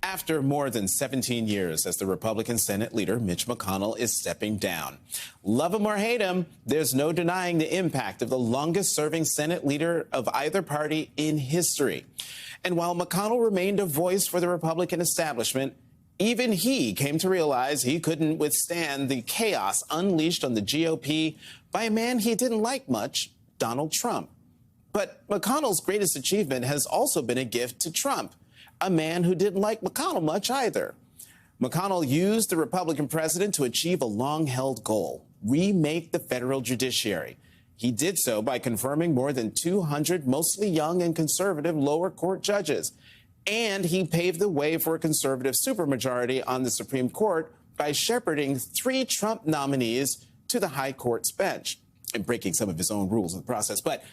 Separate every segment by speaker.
Speaker 1: After more than 17 years as the Republican Senate leader, Mitch McConnell is stepping down. Love him or hate him, there's no denying the impact of the longest-serving Senate leader of either party in history. And while McConnell remained a voice for the Republican establishment, even he came to realize he couldn't withstand the chaos unleashed on the GOP by a man he didn't like much, Donald Trump. But McConnell's greatest achievement has also been a gift to Trump, a man who didn't like McConnell much either. McConnell used the Republican president to achieve a long-held goal: remake the federal judiciary. He did so by confirming more than 200 mostly young and conservative lower court judges. And he paved the way for a conservative supermajority on the Supreme Court by shepherding 3 Trump nominees to the high court's bench and breaking some of his own rules in the process. But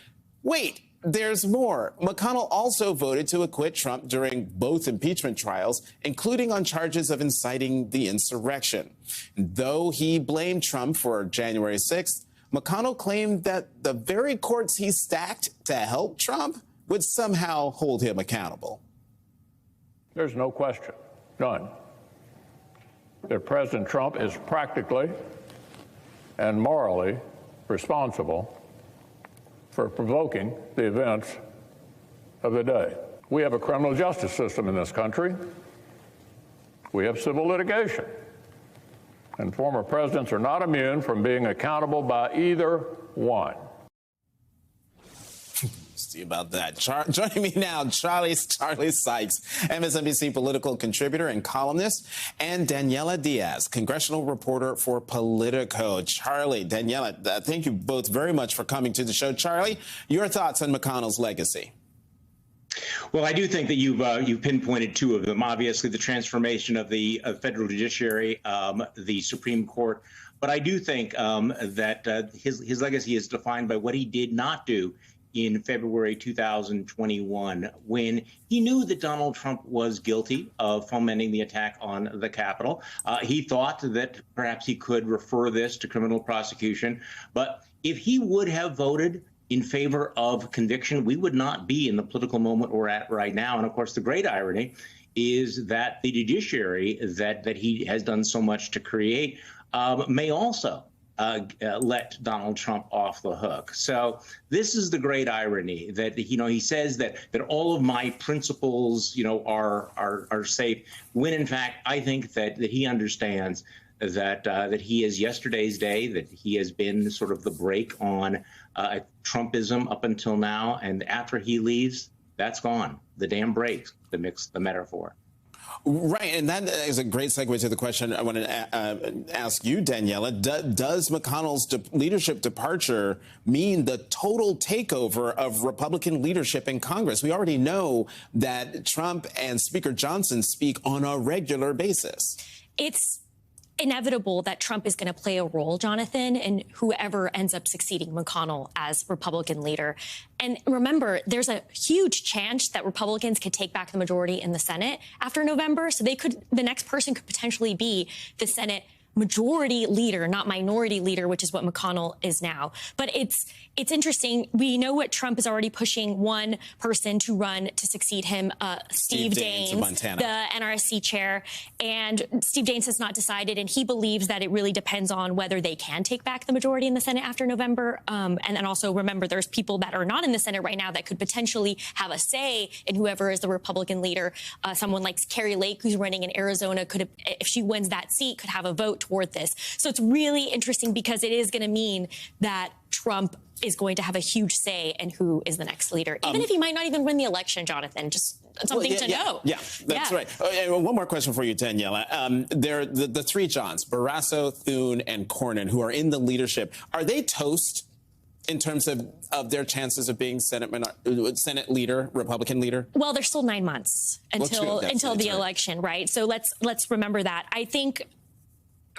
Speaker 1: wait, there's more. McConnell also voted to acquit Trump during both impeachment trials, including on charges of inciting the insurrection. And though he blamed Trump for January 6th, McConnell claimed that the very courts he stacked to help Trump would somehow hold him accountable.
Speaker 2: There's no question, none, that President Trump is practically and morally responsible for provoking the events of the day. We have a criminal justice system in this country. We have civil litigation. And former presidents are not immune from being accountable by either one.
Speaker 1: See about that. Joining me now, Charlie Sykes, MSNBC political contributor and columnist, and Daniela Diaz, congressional reporter for Politico. Charlie, Daniela, thank you both very much for coming to the show. Charlie, your thoughts on McConnell's legacy?
Speaker 3: Well, I do think that you've pinpointed 2 of them. Obviously, the transformation of the federal judiciary, the Supreme Court. But I do think that his legacy is defined by what he did not do in February 2021, when he knew that Donald Trump was guilty of fomenting the attack on the Capitol. He thought that perhaps he could refer this to criminal prosecution. But if he would have voted in favor of conviction, we would not be in the political moment we're at right now. And of course, the great irony is that the judiciary that he has done so much to create may also let Donald Trump off the hook. So this is the great irony that, he says that all of my principles, are safe, when in fact, I think that he understands that he is yesterday's day, that he has been sort of the brake on Trumpism up until now. And after he leaves, that's gone. The dam breaks, the metaphor.
Speaker 1: Right, and that is a great segue to the question I want to ask you, Daniela. Does McConnell's leadership departure mean the total takeover of Republican leadership in Congress? We already know that Trump and Speaker Johnson speak on a regular basis. It's inevitable that Trump is going to play a role, Jonathan, in whoever ends up succeeding McConnell as Republican leader. And remember, there's a huge chance that Republicans could take back the majority in the Senate after November. So the next person could potentially be the Senate majority leader, not minority leader, which is what McConnell is now. But it's interesting. We know what Trump is already pushing one person to run to succeed him, Steve Daines, the NRSC chair. And Steve Daines has not decided, and he believes that it really depends on whether they can take back the majority in the Senate after November. And then also remember, there's people that are not in the Senate right now that could potentially have a say in whoever is the Republican leader. Someone like Carrie Lake, who's running in Arizona, could, if she wins that seat, could have a vote toward this. So it's really interesting because it is going to mean that Trump is going to have a huge say in who is the next leader, even if he might not even win the election, Jonathan. Just something to know. Yeah, that's right. One more question for you, Daniela. The 3 Johns, Barrasso, Thune, and Cornyn, who are in the leadership, are they toast in terms of their chances of being Senate leader, Republican leader? Well, there's still 9 months until the election, right? So let's remember that. I think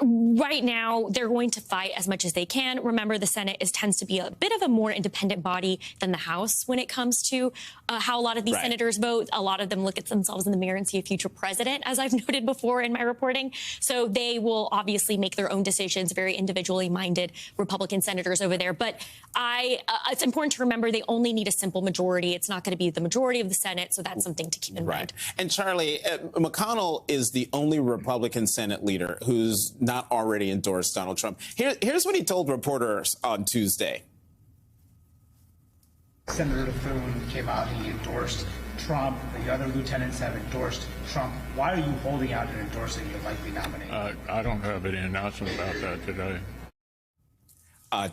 Speaker 4: Right now, they're going to fight as much as they can. Remember, the Senate tends to be a bit of a more independent body than the House when it comes to how a lot of these senators vote. A lot of them look at themselves in the mirror and see a future president, as I've noted before in my reporting. So they will obviously make their own decisions, very individually minded Republican senators over there. But it's important to remember they only need a simple majority. It's not going to be the majority of the Senate. So that's something to keep in mind.
Speaker 1: And Charlie, McConnell is the only Republican Senate leader who's not already endorsed Donald Trump. Here's what he told reporters on Tuesday.
Speaker 5: Senator LaFoon came out, he endorsed Trump. The other lieutenants have endorsed Trump. Why are you holding out and endorsing your likely nominee?
Speaker 2: I don't have any announcement about that today.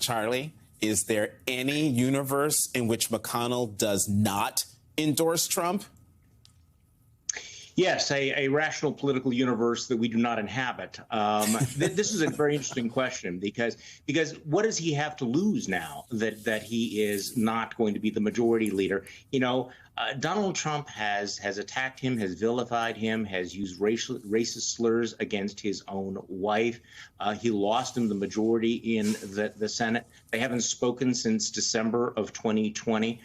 Speaker 1: Charlie, is there any universe in which McConnell does not endorse Trump?
Speaker 3: Yes, a rational political universe that we do not inhabit. This is a very interesting question because what does he have to lose now that he is not going to be the majority leader? You know, Donald Trump has attacked him, has vilified him, has used racist slurs against his own wife. He lost him the majority in the Senate. They haven't spoken since December of 2020.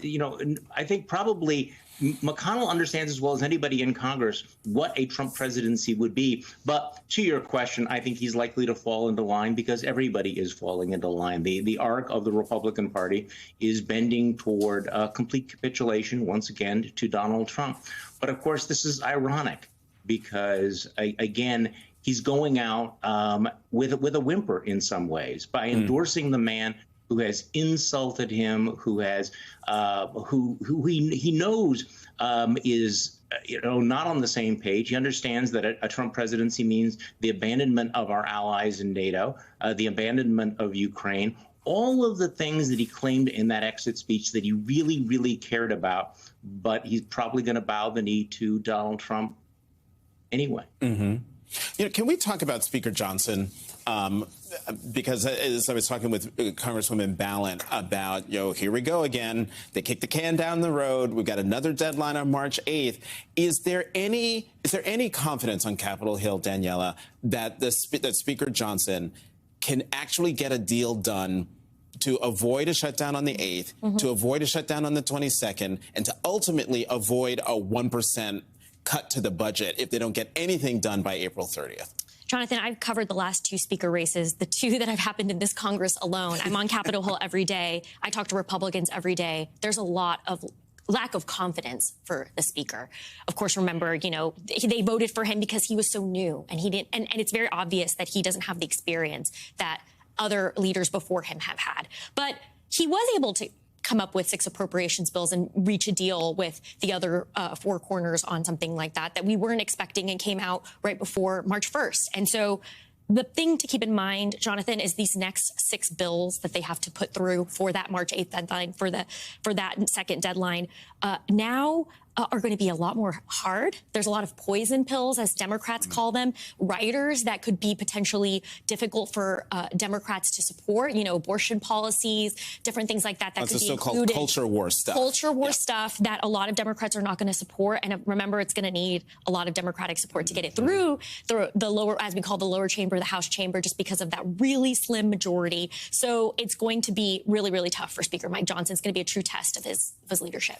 Speaker 3: You know, I think probably McConnell understands as well as anybody in Congress what a Trump presidency would be. But to your question, I think he's likely to fall into line because everybody is falling into line. The arc of the Republican Party is bending toward complete capitulation once again to Donald Trump. But of course, this is ironic because, again, he's going out with a whimper in some ways by endorsing the man who has insulted him, who has who he knows is not on the same page. He understands that a Trump presidency means the abandonment of our allies in NATO, the abandonment of Ukraine, all of the things that he claimed in that exit speech that he really, really cared about. But he's probably going to bow the knee to Donald Trump anyway.
Speaker 1: You know, can we talk about Speaker Johnson? Because as I was talking with Congresswoman Balint about, here we go again. They kicked the can down the road. We've got another deadline on March 8th. Is there any confidence on Capitol Hill, Daniela, that that Speaker Johnson can actually get a deal done to avoid a shutdown on the 8th, to avoid a shutdown on the 22nd, and to ultimately avoid a 1% cut to the budget if they don't get anything done by April 30th?
Speaker 4: Jonathan, I've covered the last two speaker races, the two that have happened in this Congress alone. I'm on Capitol Hill every day. I talk to Republicans every day. There's a lot of lack of confidence for the speaker. Of course, remember, they voted for him because he was so new and he didn't. And it's very obvious that he doesn't have the experience that other leaders before him have had. But he was able to come up with 6 appropriations bills and reach a deal with the other 4 corners on something like that we weren't expecting and came out right before March 1st. And so the thing to keep in mind, Jonathan, is these next 6 bills that they have to put through for that March 8th deadline, for that second deadline, now are going to be a lot more hard. There's a lot of poison pills, as Democrats call them, riders that could be potentially difficult for Democrats to support, abortion policies, different things like that. That could be
Speaker 1: so-called culture war stuff.
Speaker 4: Culture war stuff that a lot of Democrats are not going to support. And remember, it's going to need a lot of Democratic support to get it through the lower, as we call the lower chamber, the House chamber, just because of that really slim majority. So it's going to be really, really tough for Speaker Mike Johnson. It's going to be a true test of his leadership.